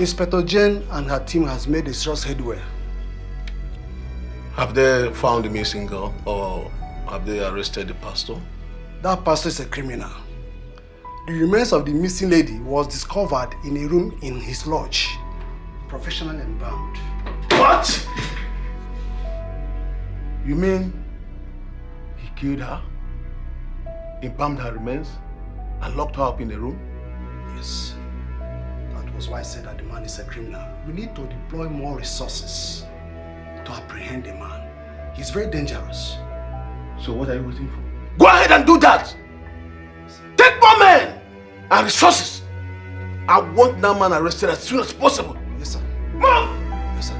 Inspector Jane and her team has made a serious headway. Have they found the missing girl or have they arrested the pastor? That pastor is a criminal. The remains of the missing lady was discovered in a room in his lodge, professionally embalmed. What? You mean He killed her, embalmed her remains, and locked her up in a room? yes? That was why I said that the man is a criminal. We need to deploy more resources to apprehend the man. He's very dangerous. So what are you waiting for? Go ahead and do that! Take more men and resources! I want that man arrested as soon as possible. Yes, sir. Move! Yes, sir.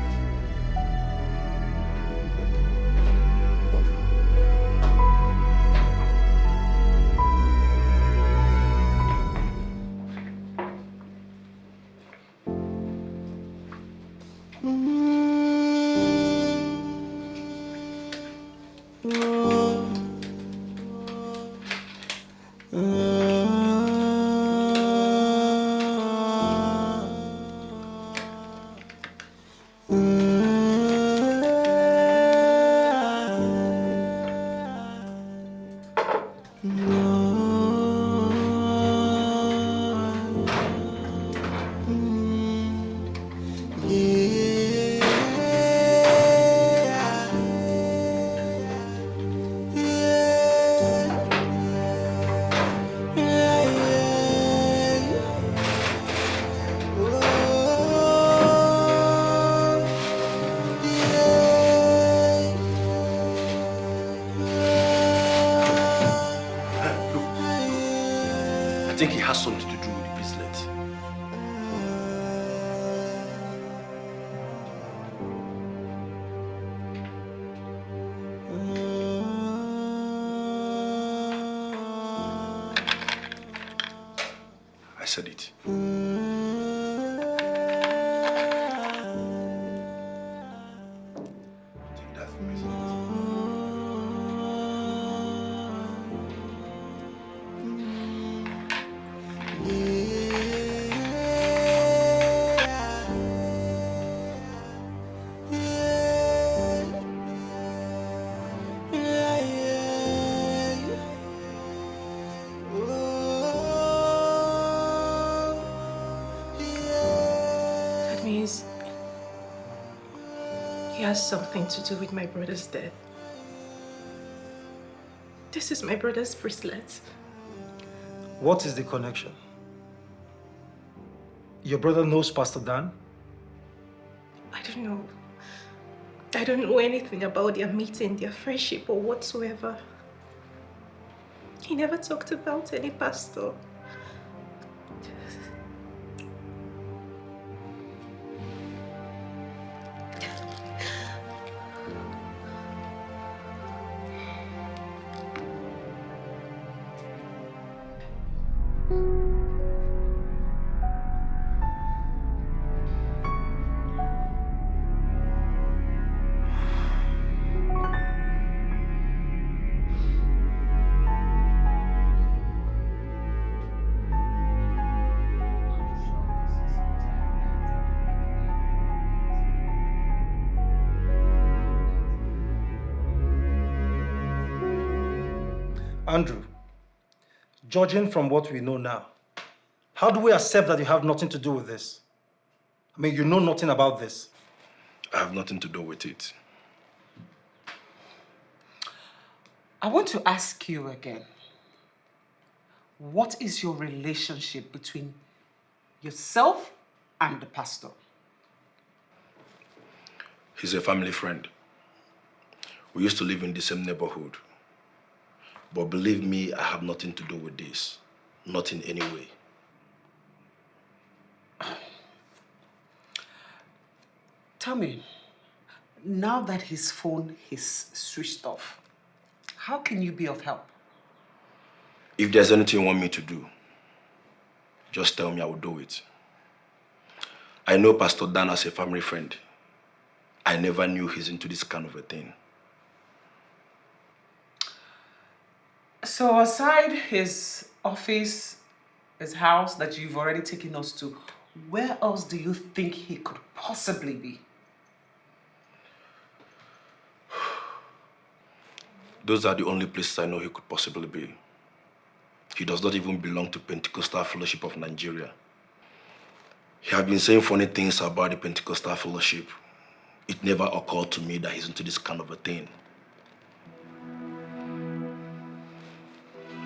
I think he has something to do with the bracelet. I said it. Take that bracelet. That means he has something to do with my brother's death. This is my brother's bracelet. What is the connection? Your brother knows Pastor Dan? I don't know. I don't know anything about their meeting, their friendship, or whatsoever. He never talked about any pastor. Andrew, judging from what we know now, how do we accept that you have nothing to do with this? I mean, you know nothing about this. I have nothing to do with it. I want to ask you again. What is your relationship between yourself and the pastor? He's a family friend. We used to live in the same neighborhood. But believe me, I have nothing to do with this. Not in any way. Tell me, now that his phone is switched off, how can you be of help? If there's anything you want me to do, just tell me, I will do it. I know Pastor Dan as a family friend. I never knew he's into this kind of a thing. So aside his office, his house that you've already taken us to, Where else do you think he could possibly be? Those are the only places I know he could possibly be. He does not even belong to Pentecostal Fellowship of Nigeria. He has been saying funny things about the Pentecostal Fellowship. It never occurred to me that he's into this kind of a thing.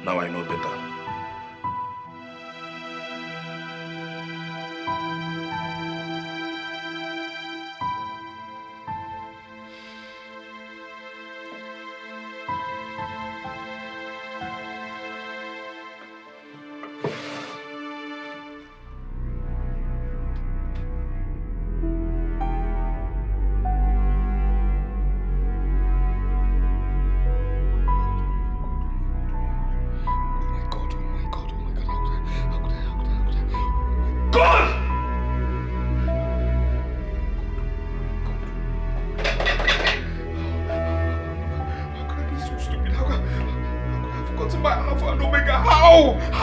Now I know better.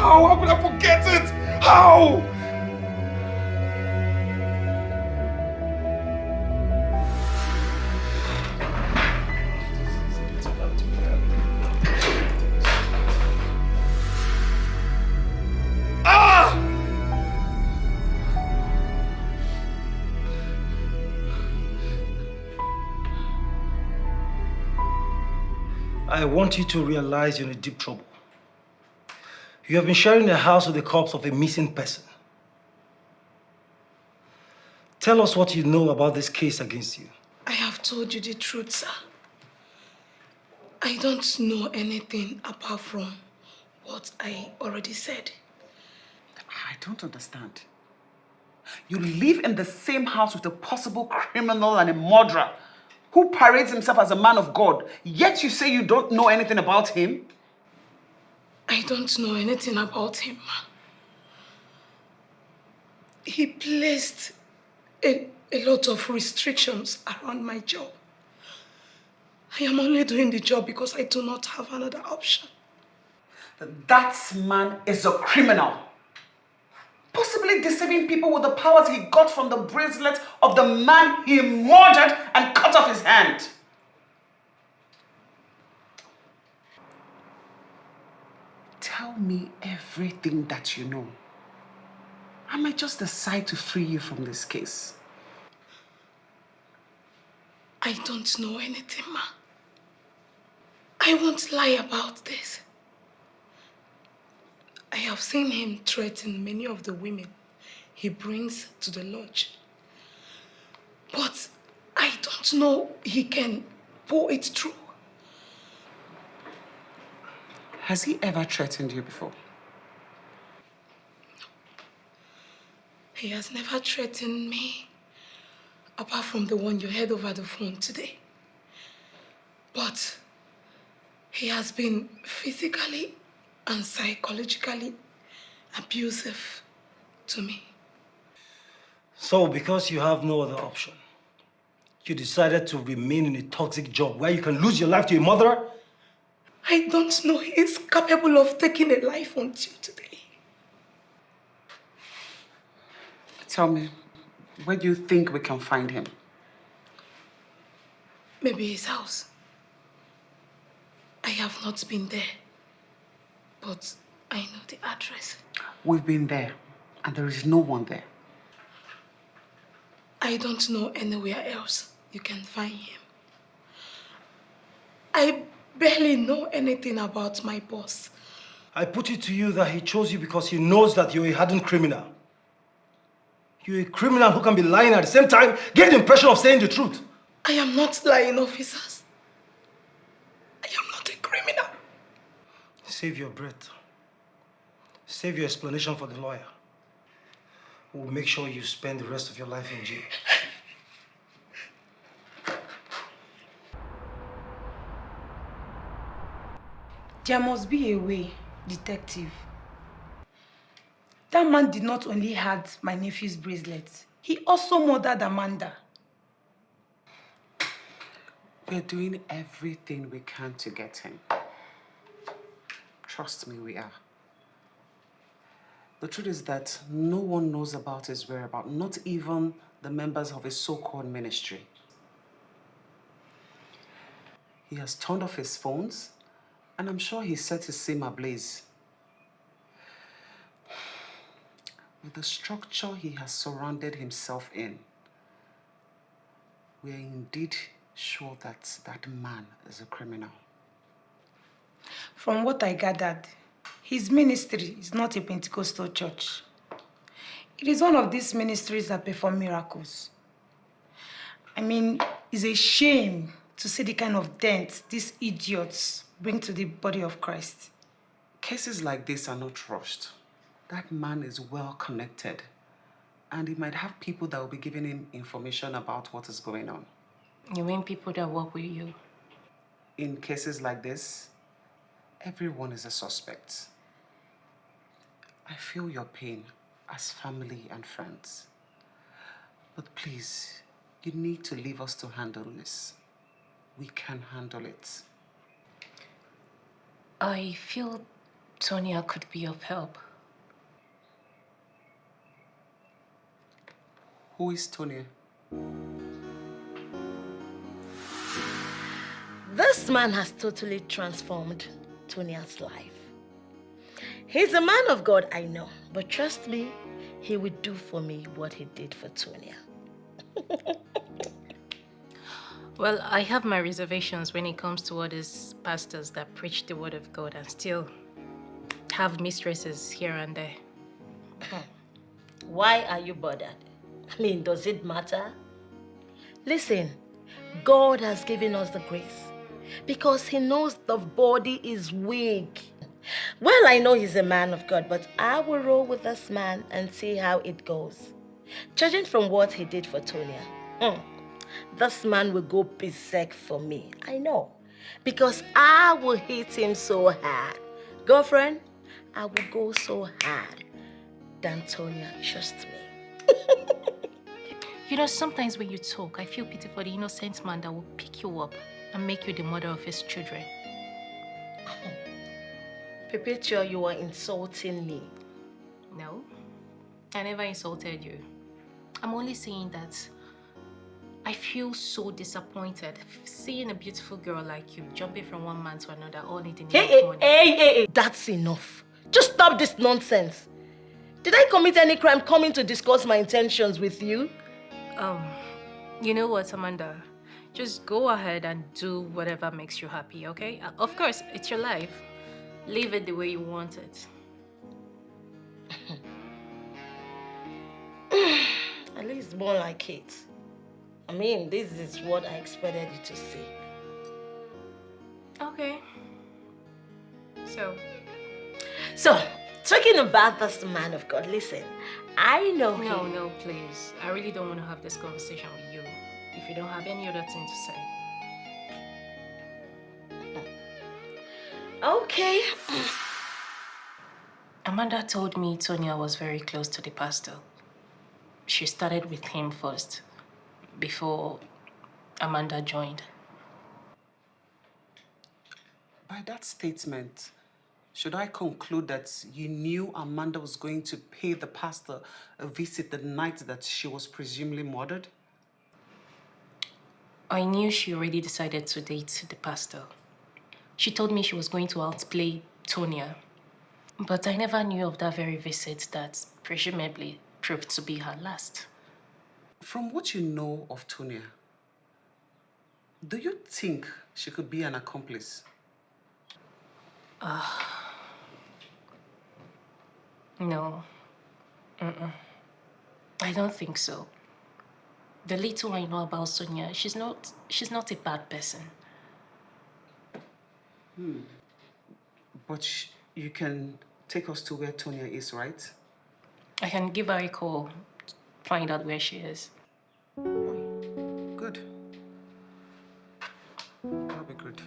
How could I forget it? How? I want you to realize you're in deep trouble. You have been sharing a house with the corpse of a missing person. Tell us what you know about this case against you. I have told you the truth, sir. I don't know anything apart from what I already said. I don't understand. You live in the same house with a possible criminal and a murderer who parades himself as a man of God, yet you say you don't know anything about him? I don't know anything about him. He placed a lot of restrictions around my job. I am only doing the job because I do not have another option. That man is a criminal. Possibly deceiving people with the powers he got from the bracelet of the man he murdered and cut off his hand. Tell me everything that you know. I might just decide to free you from this case. I don't know anything, ma. I won't lie about this. I have seen him threaten many of the women he brings to the lodge. But I don't know he can pull it through. Has he ever threatened you before? He has never threatened me, apart from the one you heard over the phone today. But he has been physically and psychologically abusive to me. So, because you have no other option, you decided to remain in a toxic job where you can lose your life to a murderer? I don't know he is capable of taking a life until today. Tell me, where do you think we can find him? Maybe his house. I have not been there, but I know the address. We've been there, and there is no one there. I don't know anywhere else you can find him. I barely know anything about my boss. I put it to you that he chose you because he knows that you're a hardened criminal. You're a criminal who can be lying at the same time, get the impression of saying the truth. I am not lying, officers. I am not a criminal. Save your breath. Save your explanation for the lawyer. We'll make sure you spend the rest of your life in jail. There must be a way, detective. That man did not only have my nephew's bracelet, he also murdered Amanda. We're doing everything we can to get him. Trust me, we are. The truth is that no one knows about his whereabouts, not even the members of his so-called ministry. He has turned off his phones, and I'm sure he set his SIM ablaze. With the structure he has surrounded himself in, we are indeed sure that that man is a criminal. From what I gathered, his ministry is not a Pentecostal church. It is one of these ministries that perform miracles. I mean, it's a shame to see the kind of dent these idiots bring to the body of Christ. Cases like this are not rushed. That man is well connected, and he might have people that will be giving him information about what is going on. You mean people that work with you? In cases like this, everyone is a suspect. I feel your pain as family and friends. But please, you need to leave us to handle this. We can handle it. I feel Tonya could be of help. Who is Tonya? This man has totally transformed Tonya's life. He's a man of God, I know, but trust me, he will do for me what he did for Tonya. Well, I have my reservations when it comes to all these pastors that preach the word of God and still have mistresses here and there. Why are you bothered? I mean, does it matter? Listen, God has given us the grace because he knows the body is weak. Well, I know he's a man of God, but I will roll with this man and see how it goes. Judging from what he did for Tonya, this man will go berserk for me. I know, because I will hit him so hard. Girlfriend, I will go so hard than Tonya, trust me. You know, sometimes when you talk, I feel pity for the innocent man that will pick you up and make you the mother of his children. Perpetua, you are insulting me. No, I never insulted you. I'm only saying that I feel so disappointed seeing a beautiful girl like you jumping from one man to another, all needing enough money. Hey, that's enough. Just stop this nonsense. Did I commit any crime coming to discuss my intentions with you? You know what, Amanda? Just go ahead and do whatever makes you happy, okay? Of course, it's your life. Live it the way you want it. At least more like it. I mean, this is what I expected you to see. Okay. So, talking about this man of God, listen, I know him. No, please. I really don't want to have this conversation with you if you don't have any other thing to say. Okay. Amanda told me Tonya was very close to the pastor. She started with him first, before Amanda joined. By that statement, should I conclude that you knew Amanda was going to pay the pastor a visit the night that she was presumably murdered? I knew she already decided to date the pastor. She told me she was going to outplay Tonya. But I never knew of that very visit that presumably proved to be her last. From what you know of Tonya, do you think she could be an accomplice? No. I don't think so. The little I know about Sonia, she's not a bad person. But you can take us to where Tonya is, right? I can give her a call, find out where she is. Good. That'll be good.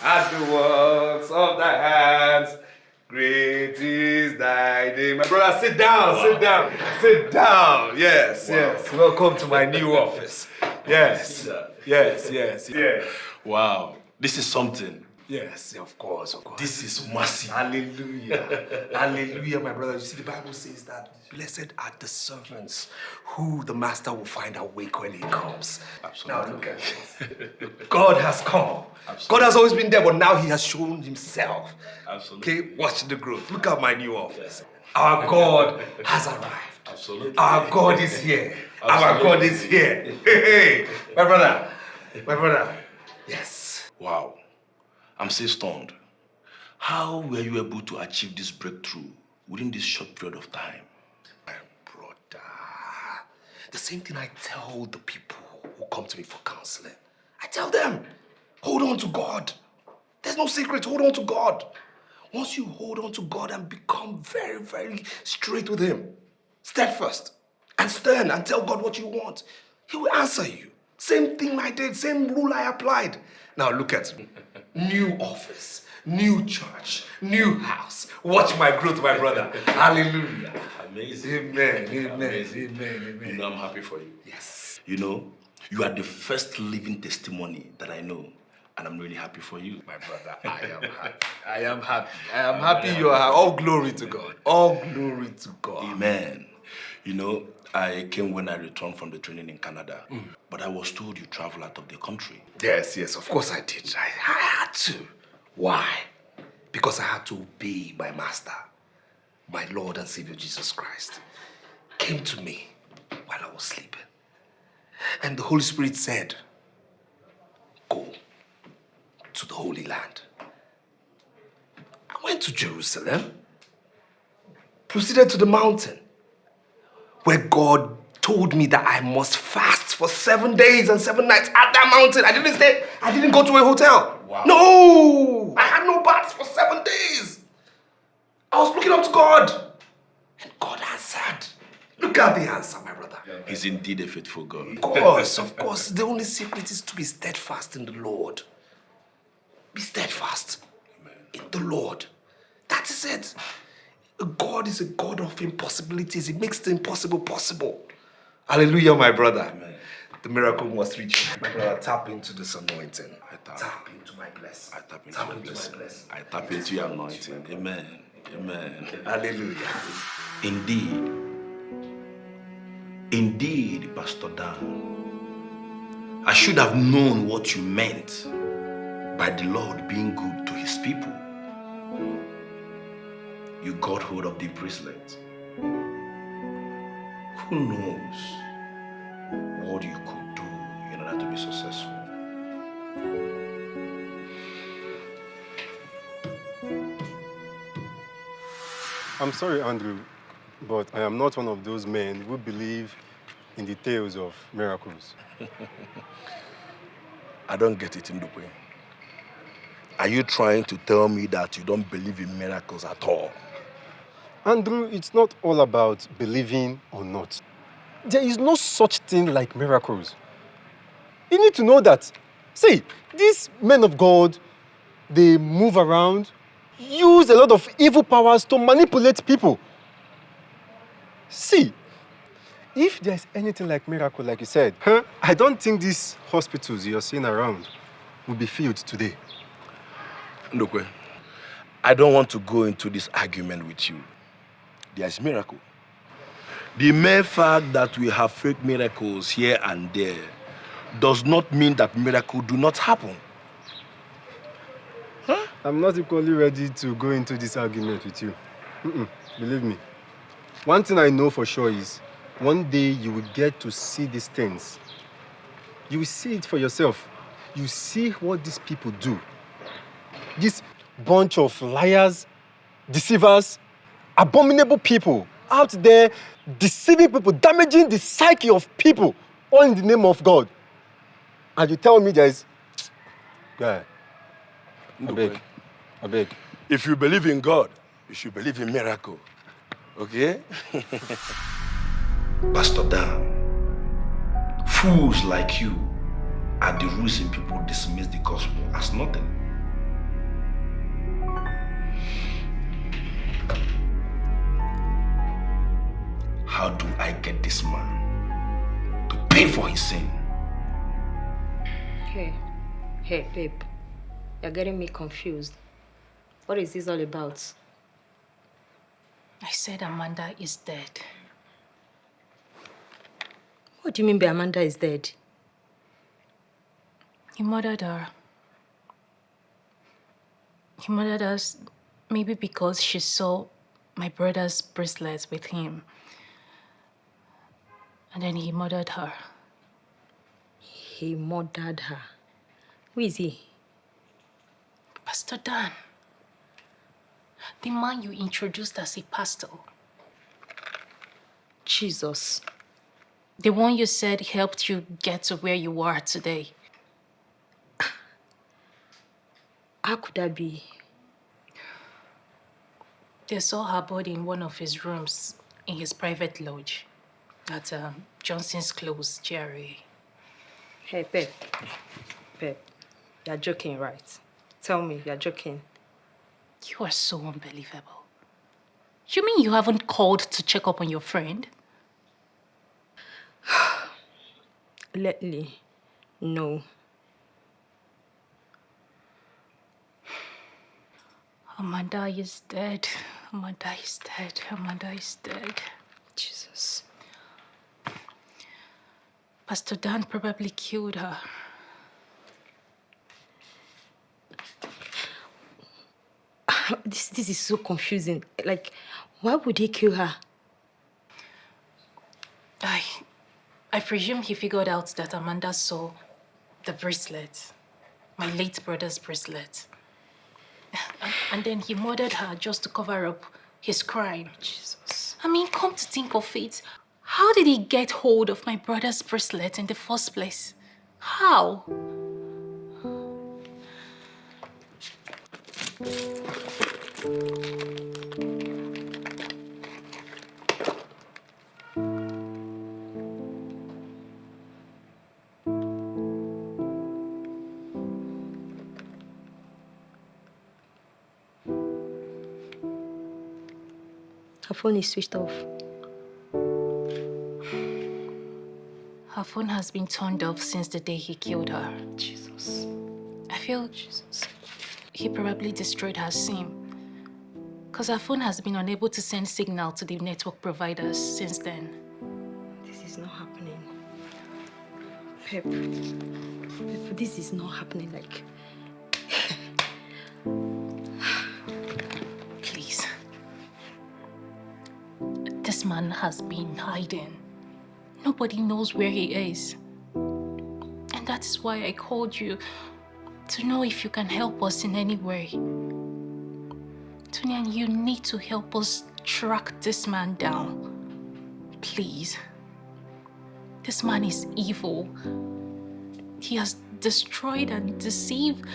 At the works of thy hands, Great is thy name. My brother, sit down, sit down, sit down. Yes, yes. Welcome to my new office. Yes, yes, yes, yes. Wow, this is something. Yes, of course, of course. This is massive. Hallelujah. Hallelujah, my brother. You see, the Bible says that blessed are the servants who the master will find awake when he comes. Absolutely. Now look at it. God has come. Absolutely. God has always been there, but now he has shown himself. Absolutely. Okay, watch the growth. Look at my new office. Our God has arrived. Absolutely. Our God is here. Our Absolutely. God is here. Hey, my brother. Yes. Wow, I'm still stunned. How were you able to achieve this breakthrough within this short period of time? My brother, the same thing I tell the people who come to me for counseling. I tell them, hold on to God. There's no secret, hold on to God. Once you hold on to God and become very, very straight with him, steadfast and stern and tell God what you want, he will answer you. Same thing I did, same rule I applied. Now look at me. New office, new church, new house. Watch my growth, my brother. Hallelujah. Amazing. Amen, amen, Amazing. amen. You know, I'm happy for you. Yes. You know, you are the first living testimony that I know, and I'm really happy for you. My brother, I am happy. I am happy. I am happy you are happy. All glory to God. All glory to God. Amen. You know, I came when I returned from the training in Canada, but I was told you travel out of the country. Yes, of course I did. I had to. Why? Because I had to obey my master, my Lord and Savior Jesus Christ. Came to me while I was sleeping. And the Holy Spirit said, go to the Holy Land. I went to Jerusalem, proceeded to the mountain, where God told me that I must fast for 7 days and 7 nights at that mountain. I didn't stay, I didn't go to a hotel. Wow. No! I had no baths for 7 days. I was looking up to God. And God answered. Look at the answer, my brother. He's indeed a faithful God. Of course. The only secret is to be steadfast in the Lord. Be steadfast in the Lord. That is it. God is a God of impossibilities. He makes the impossible possible. Hallelujah, my brother. Amen. The miracle must reach you. My brother, tap into this anointing. Tap into my blessing. I tap into your blessing. I tap into your anointing. Amen. Amen. Hallelujah. Indeed, Pastor Dan. I should have known what you meant by the Lord being good to his people. You got hold of the bracelet. Who knows what you could do in order to be successful? I'm sorry, Andrew, but I am not one of those men who believe in the tales of miracles. I don't get it, Ndukwe. Are you trying to tell me that you don't believe in miracles at all? Andrew, it's not all about believing or not. There is no such thing like miracles. You need to know that. See, these men of God, they move around, use a lot of evil powers to manipulate people. See, if there's anything like miracle, like you said, I don't think these hospitals you're seeing around will be filled today. Ndukwe, I don't want to go into this argument with you. There's miracle. The mere fact that we have fake miracles here and there does not mean that miracles do not happen. I'm not equally ready to go into this argument with you. Believe me. One thing I know for sure is one day you will get to see these things. You will see it for yourself. You see what these people do. This bunch of liars, deceivers, abominable people out there deceiving people, damaging the psyche of people, all in the name of God. And you tell me there is... God. I beg. If you believe in God, you should believe in miracle. Okay? Pastor Dan, fools like you are the reason people dismiss the gospel as nothing. how do I get this man to pay for his sin? Hey, babe. You're getting me confused. What is this all about? I said Amanda is dead. What do you mean by Amanda is dead? He murdered her. He murdered us maybe because she saw my brother's bracelets with him. And then he murdered her. He murdered her. Who is he? Pastor Dan. The man you introduced as a pastor. Jesus. The one you said helped you get to where you are today. How could that be? They saw her body in one of his rooms in his private lodge at Johnson's Close, GRA. Hey, babe. Babe, you're joking, right? Tell me, you're joking. You are so unbelievable. You mean you haven't called to check up on your friend? Lately, no. Amanda is dead. Amanda is dead. Amanda is dead. Jesus. Pastor Dan probably killed her. This is so confusing. Like, why would he kill her? I presume he figured out that Amanda saw the bracelet, my late brother's bracelet. And then he murdered her just to cover up his crime. Jesus. I mean, come to think of it, how did he get hold of my brother's bracelet in the first place? How? Her phone is switched off. Her phone has been turned off since the day he killed her. Jesus. I feel he probably destroyed her SIM. Because her phone has been unable to send signal to the network providers since then. This is not happening. Pep, this is not happening. Like, Please. This man has been hiding. Nobody knows where he is. And that is why I called you to know if you can help us in any way. Tunian, you need to help us track this man down. Please. This man is evil. He has destroyed and deceived,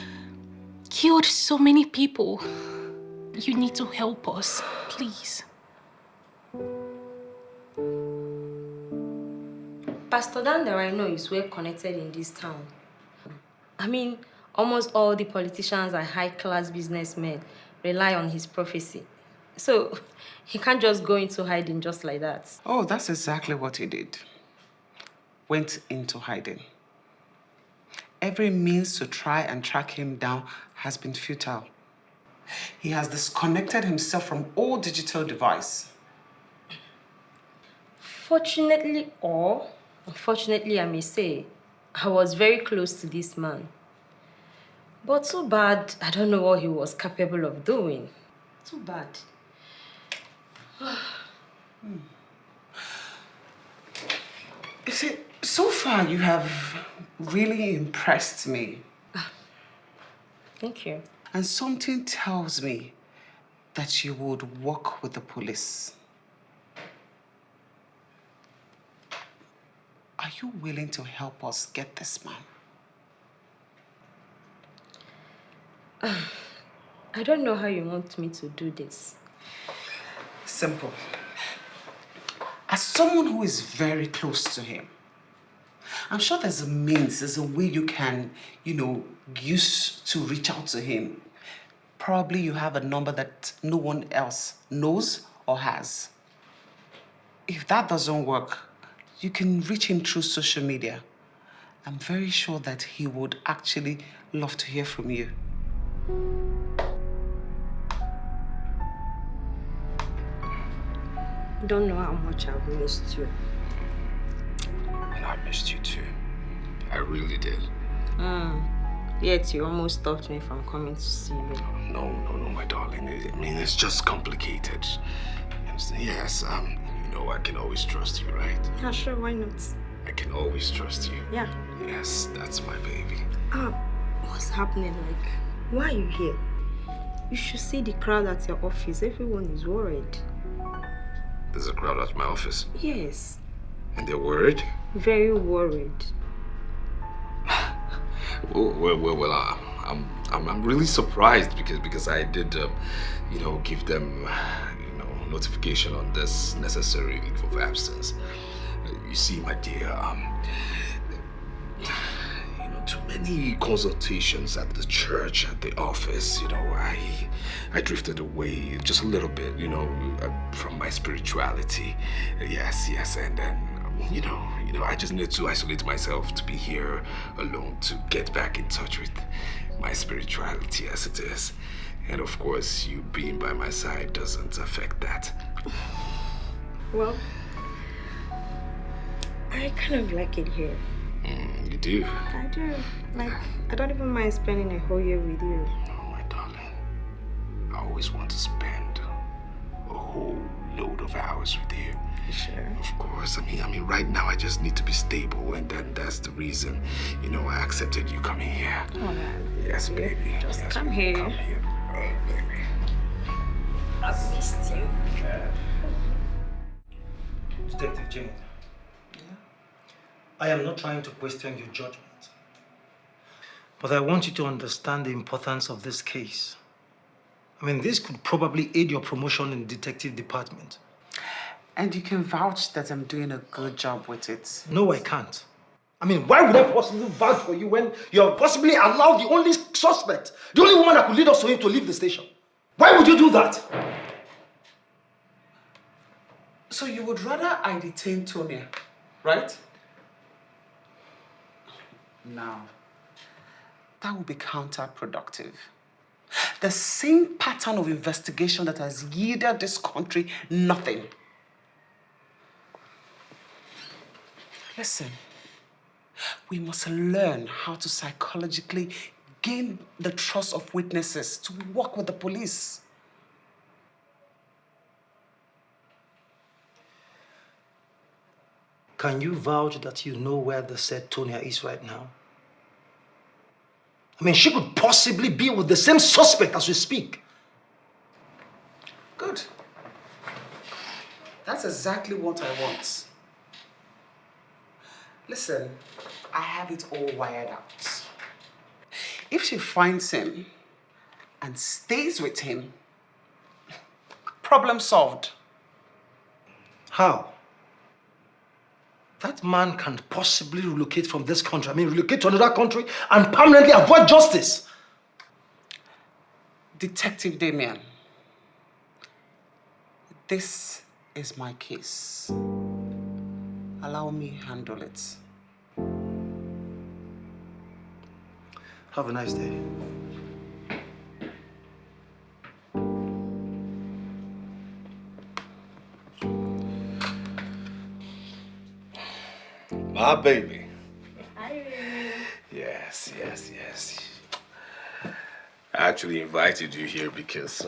killed so many people. You need to help us, please. Pastor Dan that I know is well connected in this town. I mean, almost all the politicians and high-class businessmen rely on his prophecy. So, he can't just go into hiding just like that. Oh, that's exactly what he did. Went into hiding. Every means to try and track him down has been futile. He has disconnected himself from all digital device. Fortunately or unfortunately, I may say, I was very close to this man. But too bad, I don't know what he was capable of doing. Too bad. You see, so far you have really impressed me. Thank you. And something tells me that you would work with the police. Are you willing to help us get this man? I don't know how you want me to do this. Simple. As someone who is very close to him, I'm sure there's a means, there's a way you can, use to reach out to him. Probably you have a number that no one else knows or has. If that doesn't work, you can reach him through social media. I'm very sure that he would actually love to hear from you. You don't know how much I've missed you. And I missed you too. I really did. Yet you almost stopped me from coming to see you. No, my darling. I mean, it's just complicated. Yes, you know I can always trust you, right? Yeah, sure, why not? I can always trust you. Yeah. Yes, that's my baby. What's happening? Like, why are you here? You should see the crowd at your office. Everyone is worried. There's a crowd at my office. Yes. And they're worried? Very worried. Well, I'm really surprised because I did, you know, give them, you know, notification on this necessary leave of absence. You see, my dear, you know, too many consultations at the church, at the office. You know, I drifted away just a little bit, you know, from my spirituality. Yes, and then. You know, I just need to isolate myself to be here alone, to get back in touch with my spirituality as it is. And of course, you being by my side doesn't affect that. Well, I kind of like it here. You do? I do. Like, I don't even mind spending a whole year with you. Oh, my darling. I always want to spend a whole load of hours with you. Sure. Of course. I mean, right now I just need to be stable, and then that's the reason, you know, I accepted you coming here. Oh, yes, baby. Just yes, come baby. here. Come here. Oh, baby. I missed you. Detective Jane. I am not trying to question your judgment, but I want you to understand the importance of this case. I mean, this could probably aid your promotion in the detective department. And you can vouch that I'm doing a good job with it. No, I can't. I mean, why would I possibly vouch for you when you're possibly allowed the only suspect, the only woman that could lead us to him to leave the station? Why would you do that? So you would rather I detain Tonya, right? Now, that would be counterproductive. The same pattern of investigation that has yielded this country nothing. Listen, we must learn how to psychologically gain the trust of witnesses to work with the police. Can you vouch that you know where the said Tonya is right now? I mean, she could possibly be with the same suspect as we speak. Good. That's exactly what I want. Listen, I have it all wired out. If she finds him and stays with him, problem solved. How? That man can possibly relocate from this country. I mean, relocate to another country and permanently avoid justice. Detective Damien, this is my case. Allow me handle it. Have a nice day. My baby. Hi. Yes. I actually invited you here because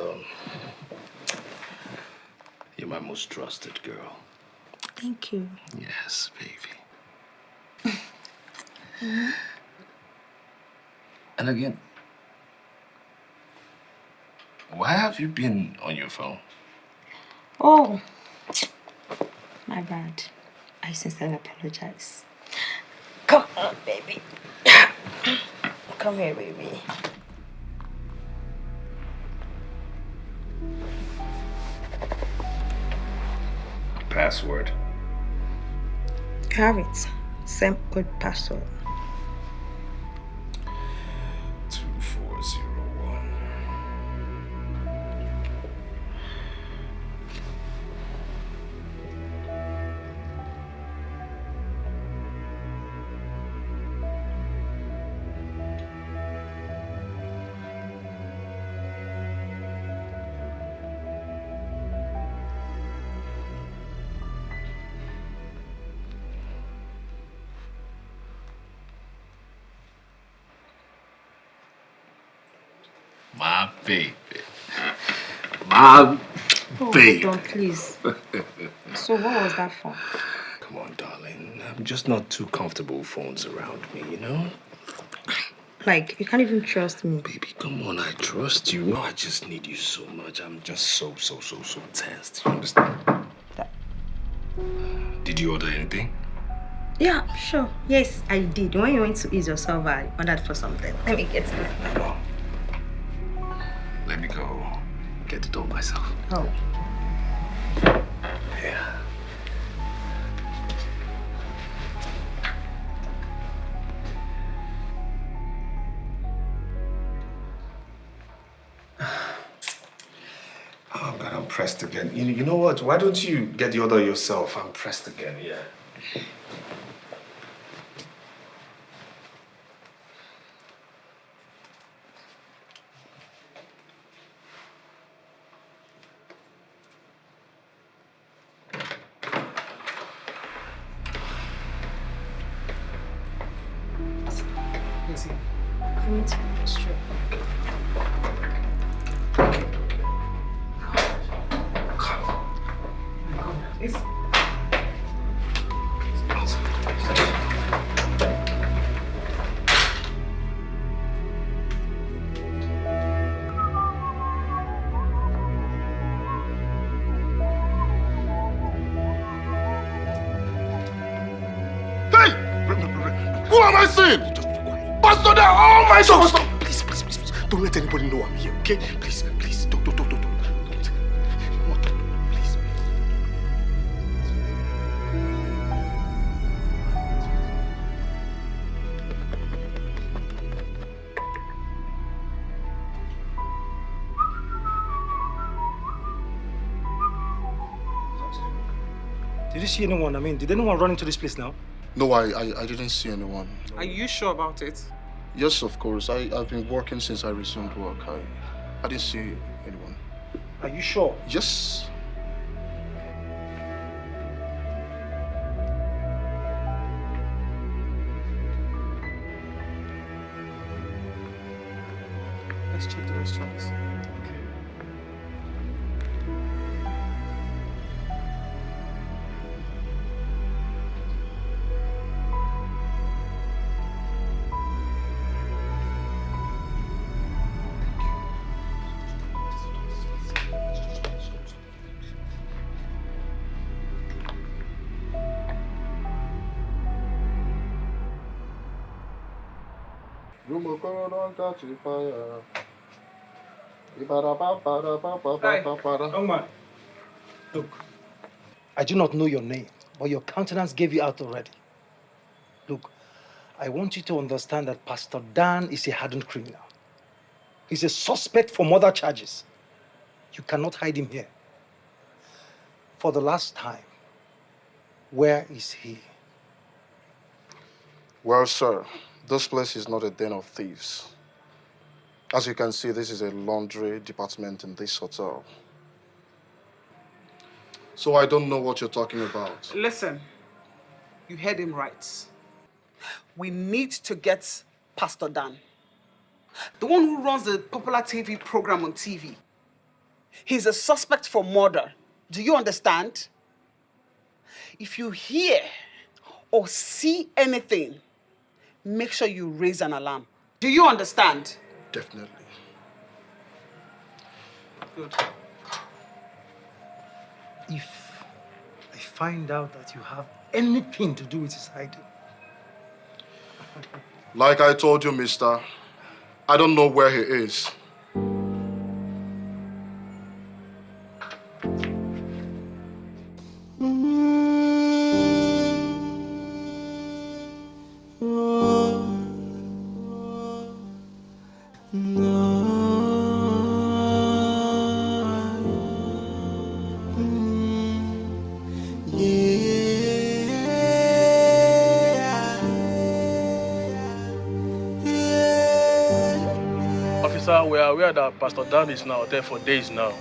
you're my most trusted girl. Thank you. Yes, baby. And again, why have you been on your phone? Oh, my bad. I sincerely apologize. Come on, baby. Come here, baby. Password. You have it. Same old password. 2401. My baby. My baby. Hold on, please. So what was that for? Come on, darling. I'm just not too comfortable with phones around me, you know? Like, you can't even trust me. Baby, come on, I trust you. No, I just need you so much. I'm just so tensed. You understand? Did you order anything? Yeah, sure. Yes, I did. When you went to ease yourself, I ordered for something. Let me get it. No. Let me go get it all myself. Oh. Yeah. Oh God, I'm pressed again. You know what? Why don't you get the order yourself? I'm pressed again, yeah. Who am I seeing? Pastor there! Oh my God! Stop! Please. Don't let anybody know I'm here, okay? Please. Don't. Please. Did you see anyone? I mean, did anyone run into this place now? No, I didn't see anyone. Are you sure about it? Yes, of course. I've been working since I resumed work. I didn't see anyone. Are you sure? Yes. Let's check the restaurants. Don't catch fire. Young man. Look, I do not know your name, but your countenance gave you out already. Look, I want you to understand that Pastor Dan is a hardened criminal. He's a suspect for murder charges. You cannot hide him here. For the last time, where is he? Well, sir, this place is not a den of thieves. As you can see, this is a laundry department in this hotel. So I don't know what you're talking about. Listen, you heard him right. We need to get Pastor Dan. The one who runs the popular TV program on TV. He's a suspect for murder. Do you understand? If you hear or see anything, make sure you raise an alarm. Do you understand? Definitely. Good. If I find out that you have anything to do with his hiding. Like I told you, mister, I don't know where he is. Officer, we are aware that Pastor Dan is now there for days now,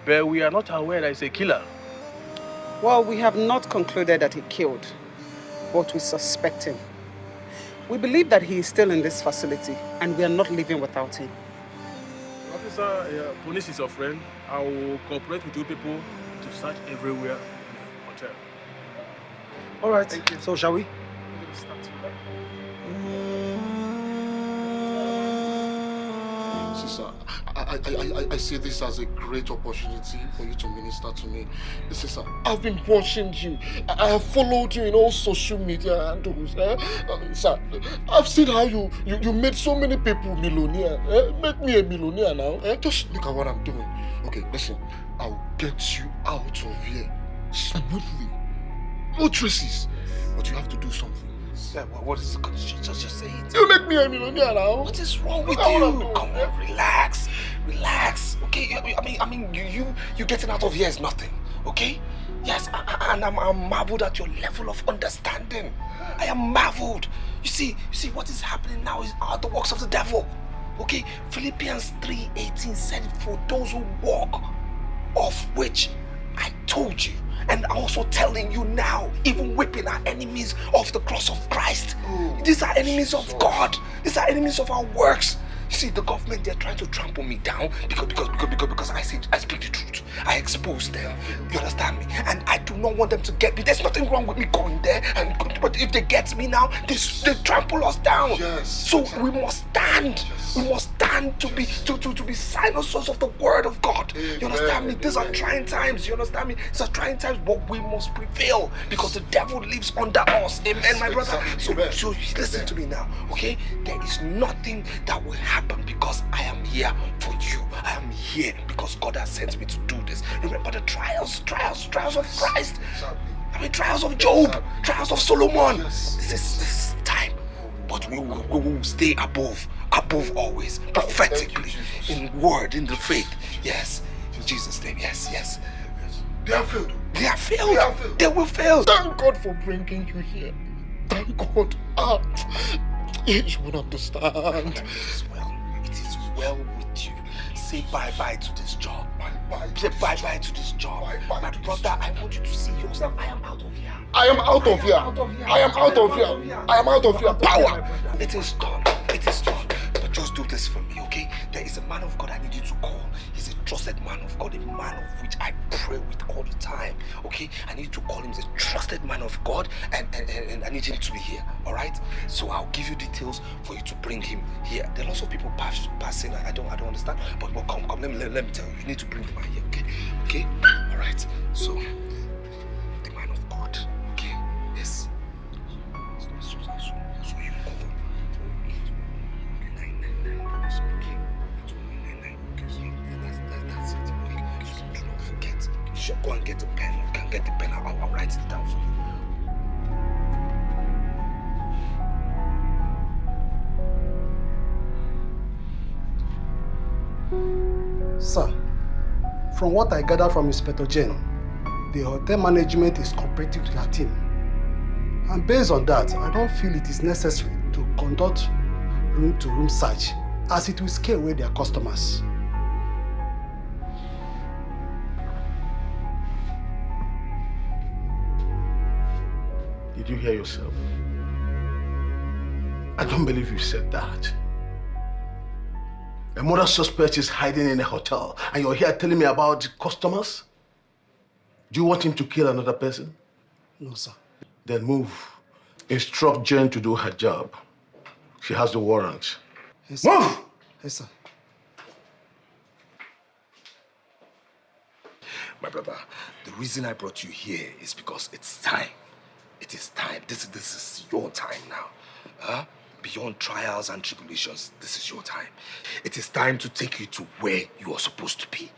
but we are not aware that he's a killer. Well, we have not concluded that he killed, but we suspect him. We believe that he is still in this facility, and we are not leaving without him. Officer, yeah, police is your friend. I will cooperate with you people to search everywhere in the hotel. All right. Thank you. So, shall we? Sister, I see this as a great opportunity for you to minister to me. Sister, I've been watching you. I have followed you in all social media handles. Sir, I've seen how you made so many people millionaire. Make me a millionaire now. Just look at what I'm doing. Okay, listen, I'll get you out of here smoothly. No traces. But you have to do something. Sir, what is the condition? Just say it. You make me a millionaire now. What is wrong with you? Come on, relax. Relax. Okay, I mean, you getting out of here is nothing. Okay? Yes, and I'm marveled at your level of understanding. I am marveled. You see what is happening now are the works of the devil. Okay? Philippians 3:18 said, for those who walk, of which I told you. And I'm also telling you now, even whipping our enemies off the cross of Christ. These are enemies of God. These are enemies of our works. You see, the government, they're trying to trample me down because I speak the truth. I expose them. You understand me? And I do not want them to get me. There's nothing wrong with me going there. But if they get me now, they trample us down. Yes. So we must stand. Yes. We must stand to be signatories of the word of God. You understand me? These are trying times. You understand me? These are trying times, but we must prevail because the devil lives under us. Amen, my brother. So listen to me now, okay? There is nothing that will happen because I am here for you. I am here because God has sent me to do this. Remember the trials of Christ. I mean, trials of Job, trials of Solomon. This is time, but we will stay above always, prophetically, in word, in the faith. Yes, in Jesus' name. Yes. They have failed. They will fail. Thank God for bringing you here. Thank God. You won't understand. It is well with you. Say bye-bye to this job. Say bye-bye to this job. My brother, I want you to see yourself. I am out of here. I am out of here. Power. It is done. But just do this for me, okay? There is a man of God I need you to call. He's a trusted man of God, a man of which I pray with all the time, okay? I need to call him a trusted man of God, and I need him to be here, all right? So I'll give you details for you to bring him here. There are lots of people passing. I don't understand, but come. Let me tell you. You need to bring him here, okay? All right. So the man of God, okay? Yes. So you call. Do not forget. Sure, go and get the pen. You can get the pen. I'll write it down for you. Sir, from what I gather from Inspector Jen, the hotel management is cooperative to their team. And based on that, I don't feel it is necessary to conduct room-to-room search, as it will scare away their customers. Did you hear yourself? I don't believe you said that. A murder suspect is hiding in a hotel, and you're here telling me about customers? Do you want him to kill another person? No, sir. Then move. Instruct Jen to do her job. She has the warrant. Yes, sir. Move! Yes, sir. My brother, the reason I brought you here is because it's time. It is time. This is your time now. Beyond trials and tribulations, this is your time. It is time to take you to where you are supposed to be.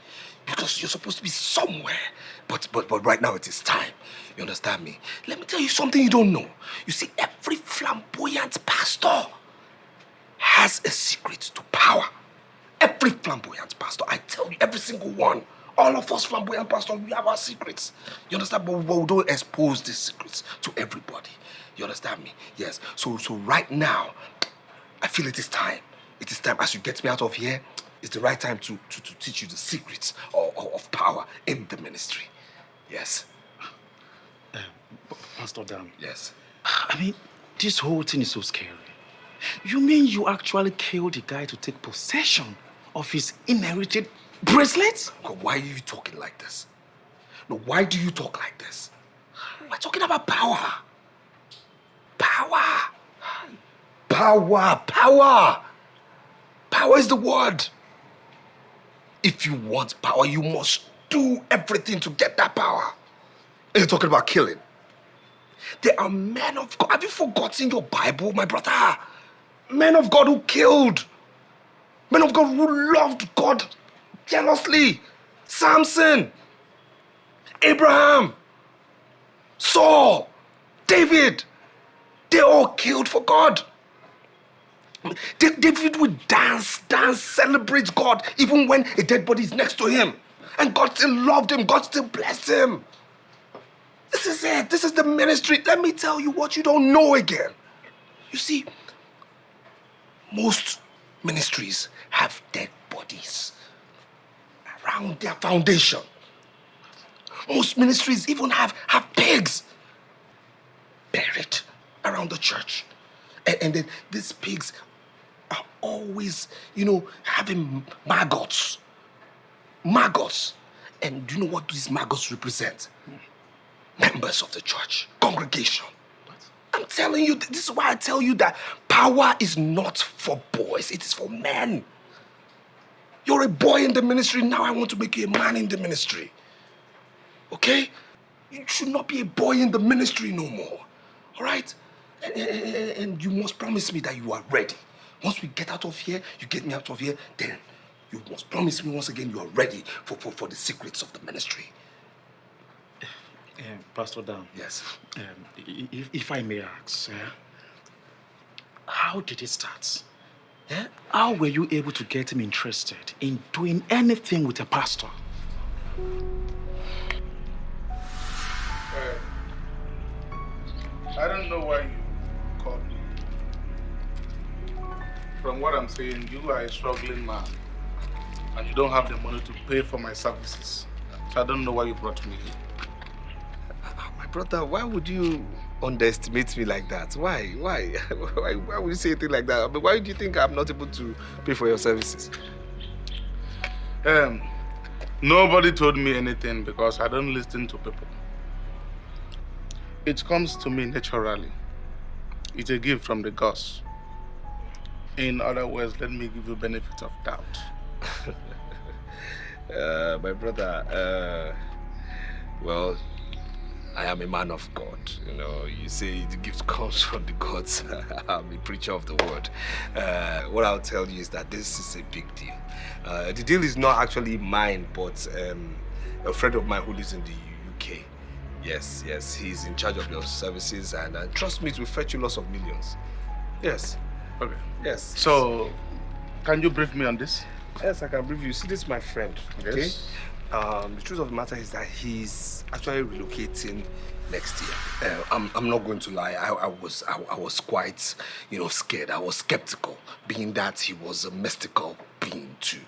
Because you're supposed to be somewhere. But right now it is time. You understand me? Let me tell you something you don't know. You see, every flamboyant pastor has a secret to power. Every flamboyant pastor, I tell you, every single one. All of us flamboyant pastors, we have our secrets. You understand? But we don't expose these secrets to everybody. You understand me? Yes. So right now, I feel it is time. It is time. As you get me out of here, it's the right time to teach you the secrets of power in the ministry. Yes. Pastor Dan. Yes. I mean, this whole thing is so scary. You mean you actually killed the guy to take possession of his inherited bracelet? God, why are you talking like this? No, why do you talk like this? We're talking about power. Power. Power. Power. Power is the word. If you want power, you must do everything to get that power. And you're talking about killing. There are men of God. Have you forgotten your Bible, my brother? Men of God who killed. Men of God who loved God jealously. Samson, Abraham, Saul, David. They all killed for God. David would dance, celebrate God, even when a dead body is next to him. And God still loved him. God still blessed him. This is it. This is the ministry. Let me tell you what you don't know again. You see, most ministries have dead bodies around their foundation. Most ministries even have pigs buried around the church. And then these pigs are always, having maggots. Maggots. And do you know what these maggots represent? Members of the church, congregation. I'm telling you, this is why I tell you that power is not for boys, it is for men. You're a boy in the ministry, now I want to make you a man in the ministry. Okay? You should not be a boy in the ministry no more. All right? And you must promise me that you are ready. Once we get out of here, you get me out of here, then you must promise me once again you are ready for the secrets of the ministry. Pastor Dan. Yes. If I may ask, how did it start? How were you able to get him interested in doing anything with a pastor? I don't know why you called me. From what I'm saying, you are a struggling man and you don't have the money to pay for my services. So I don't know why you brought me here. My brother, why would you underestimate me like that? Why? Why would you say a thing like that? I mean, why do you think I'm not able to pay for your services? Nobody told me anything because I don't listen to people. It comes to me naturally. It's a gift from the gods. In other words, let me give you benefit of doubt. My brother, well, I am a man of God. You say the gift comes from the gods. I'm a preacher of the word. What I'll tell you is that this is a big deal. The deal is not actually mine, but a friend of mine who lives in the UK. Yes, he's in charge of your services, and trust me, it will fetch you lots of millions. Yes. Okay. Yes. So, can you brief me on this? Yes, I can brief you. See, this is my friend. Okay. Yes. The truth of the matter is that he's actually relocating next year. I'm not going to lie. I was quite, scared. I was skeptical, being that he was a mystical being too.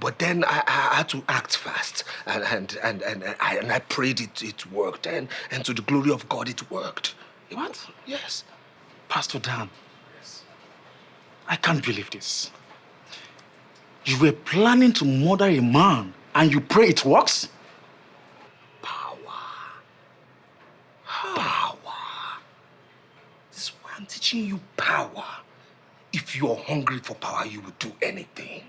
But then I had to act fast, and I prayed it worked, and to the glory of God it worked. What? Yes. Pastor Dan. Yes. I can't believe this. You were planning to murder a man and you pray it works? Power. This is why I'm teaching you power. If you're hungry for power, you will do anything.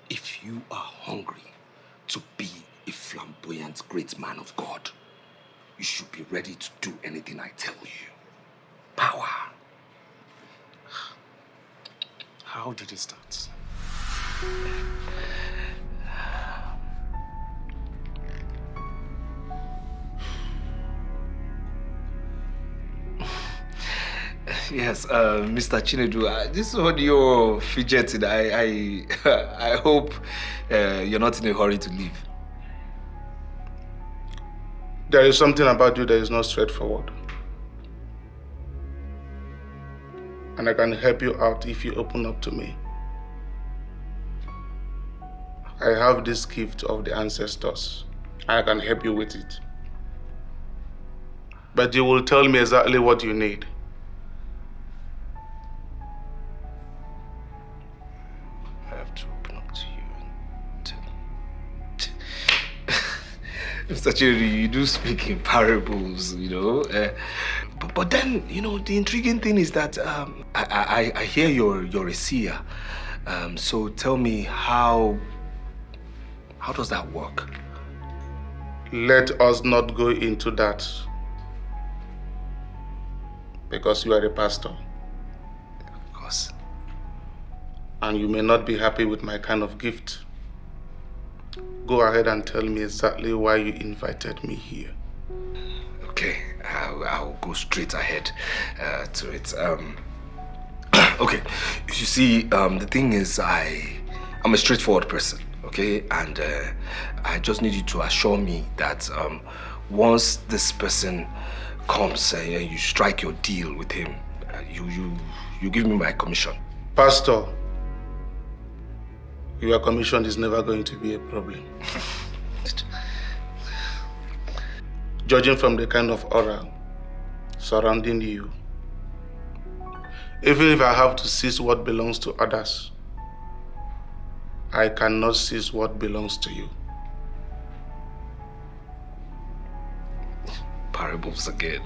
If you are hungry to be a flamboyant great man of God, you should be ready to do anything I tell you. Power. How did it start? Yes, Mr. Chinedu, this is what you're fidgeting. I hope you're not in a hurry to leave. There is something about you that is not straightforward. And I can help you out if you open up to me. I have this gift of the ancestors. I can help you with it. But you will tell me exactly what you need. Mr. Cherry, you do speak in parables, but then, the intriguing thing is that I hear you're a seer. So tell me, how does that work? Let us not go into that. Because you are a pastor. Of course. And you may not be happy with my kind of gift. Go ahead and tell me exactly why you invited me here. Okay, I'll go straight ahead to it. Okay, you see, the thing is, I'm a straightforward person, okay? And I just need you to assure me that once this person comes and you strike your deal with him, you give me my commission. Pastor, your commission is never going to be a problem. Judging from the kind of aura surrounding you, even if I have to seize what belongs to others, I cannot seize what belongs to you. Parables again.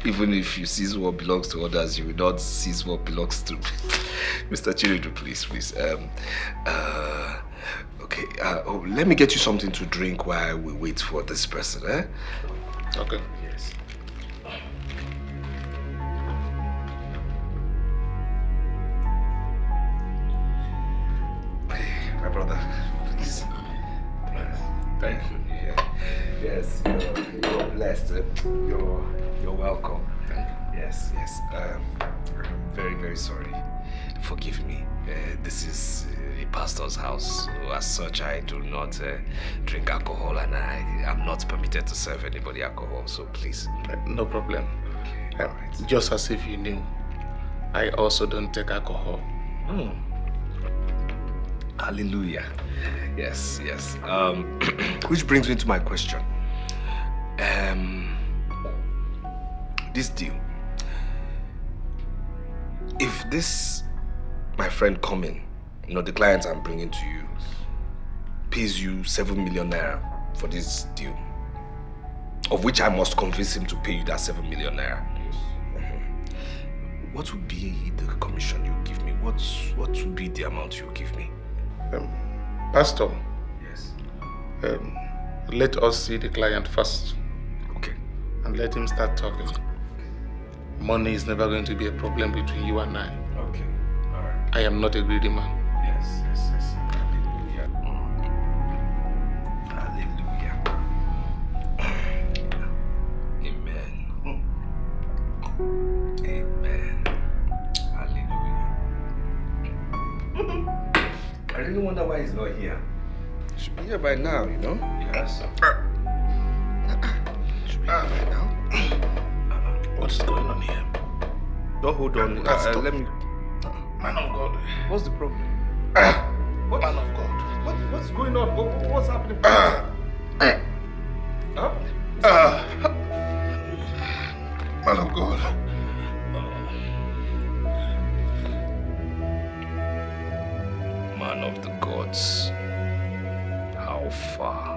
even if you seize what belongs to others, you will not seize what belongs to Mr. Chiridu, please. Okay, let me get you something to drink while we wait for this person, eh? Okay. Yes. Hey, my brother, please. Thank you. Yeah. Yes, you're blessed. You're welcome. Yes. I'm very, very sorry. Forgive me. This is a pastor's house, so as such, I do not drink alcohol, and I am not permitted to serve anybody alcohol. So please. No problem. Okay. All right. Just as if you knew, I also don't take alcohol. Hallelujah. Yes. Which brings me to my question. This deal. If this, my friend coming, the client I'm bringing to you, pays you 7 million naira for this deal, of which I must convince him to pay you that 7 million naira. What would be the commission you give me? What would be the amount you give me? Pastor. Yes. Let us see the client first. Okay. And let him start talking. Money is never going to be a problem between you and I. Okay. All right. I am not a greedy man. Yes. Hallelujah. Hallelujah. Amen. Hallelujah. I really wonder why he's not here. He should be here by now, Yes. Should be here by now. What is going on here? Don't hold on. Let me. Man of God. What's the problem? What? Man of God. What's going on? What's happening? Man of God. Man of the gods. How far?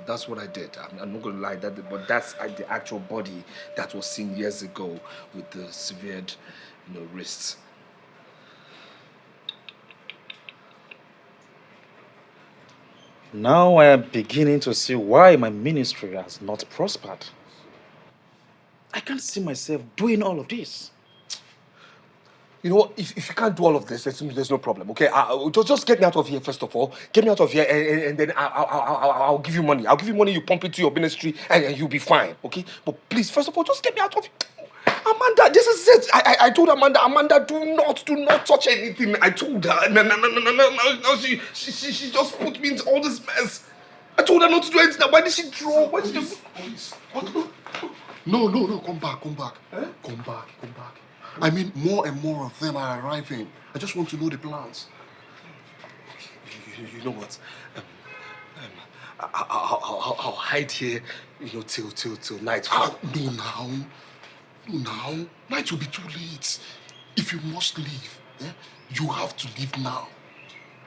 That's what I did. I'm not gonna lie, but that's the actual body that was seen years ago with the severed, wrists. Now I am beginning to see why my ministry has not prospered. I can't see myself doing all of this. You know what? If you can't do all of this, there's no problem. Okay, just get me out of here first of all. Get me out of here, and then I'll give you money. I'll give you money. You pump it to your ministry, and you'll be fine. Okay, but please, first of all, just get me out of here. Amanda, this is it. I told Amanda, do not touch anything. I told her. No. She just put me into all this mess. I told her not to do anything. Why did she draw? Why did she... What? No, come back. Eh? Come back. I mean, more and more of them are arriving. I just want to know the plans. You know what? I'll hide here, till nightfall. No, now. Night will be too late. If you must leave, you have to leave now.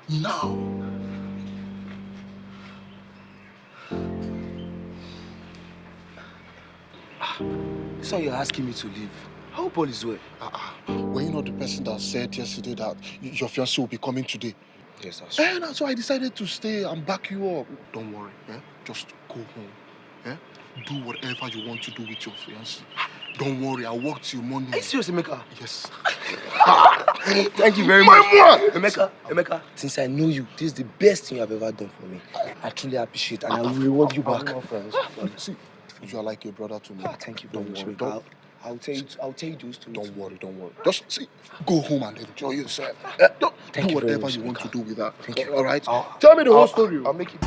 Now. So you're asking me to leave? How Paul is well? Were you not the person that said yesterday that your fiancé will be coming today? Yes, that's true. And so I decided to stay and back you up. Don't worry, just go home. Do whatever you want to do with your fiancé. Don't worry, I'll work till Monday. Are you serious, Emeka? Yes. Thank you very much. Emeka, since I know you, this is the best thing you have ever done for me. I truly appreciate it, and I will reward you back. See, you are like your brother to me. Thank you very much. I'll tell you those two. Don't worry. Just see, go home and enjoy yourself. Do whatever you want to do with that. Thank you. All right? Tell me the whole story. I'll make it.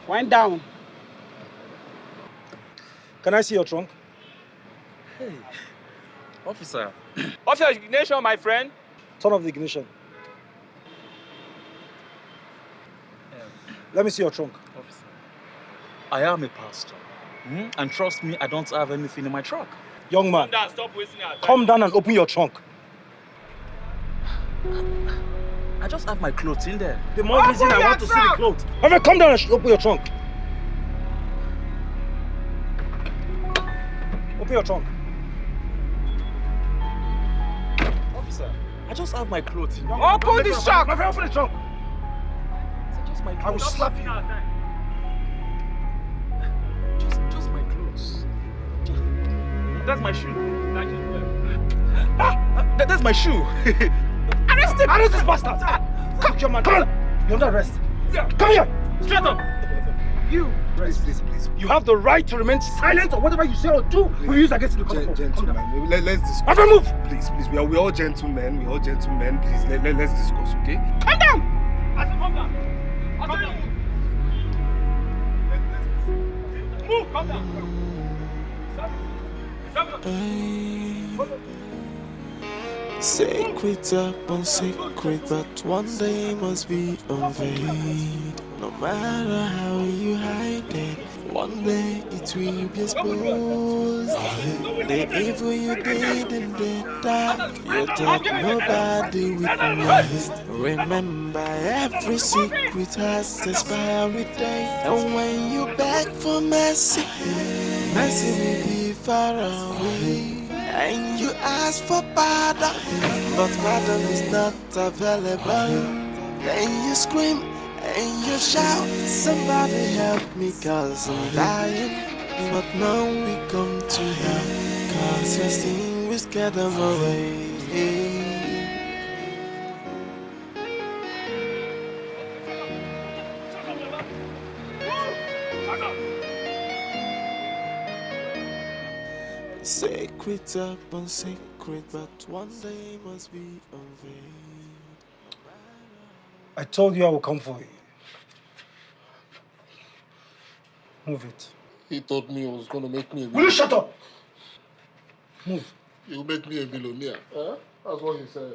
Wind down. Can I see your trunk? Hey, officer. Off your ignition, my friend. Turn off the ignition. Let me see your trunk. Officer, I am a pastor. And trust me, I don't have anything in my truck. Young man, Stop wasting our time. come down and open your trunk. I just have my clothes in there. The more reason I want to see the clothes. Come down and open your trunk. Open your trunk. Officer, I just have my clothes in there. Open this trunk! My friend, open the trunk. Just my clothes. I will slap you. Just my clothes. That's my shoe. That's my shoe. Arrest him! Arrest this bastard! Come here, man. Come on! You're under arrest. Come here! Straight up! You! Please. You have the right to remain silent, or whatever you say or do will be used against you. Gentlemen, let's discuss. My friend, move! Please, we're all gentlemen. Please, let's discuss, okay? Come down! I said come down. I'll tell you. Move! Come down. Secret upon secret, but one day must be unveiled. No matter how you hide it, one day it will be exposed. The evil you did in the dark, you thought nobody witnessed. Remember, every secret has expiry date, and when you beg for mercy, mercy will be far away. And you ask for pardon, but pardon is not available. Then you scream and you shout, somebody help me cause I'm dying. But now we come to help, cause your sin will scare them away. Secret upon secret, but one day must be unveiled. I told you I will come for you. Move it. He told me he was going to make me a Will you shut up? Move. He'll make me a billionaire. That's what he said.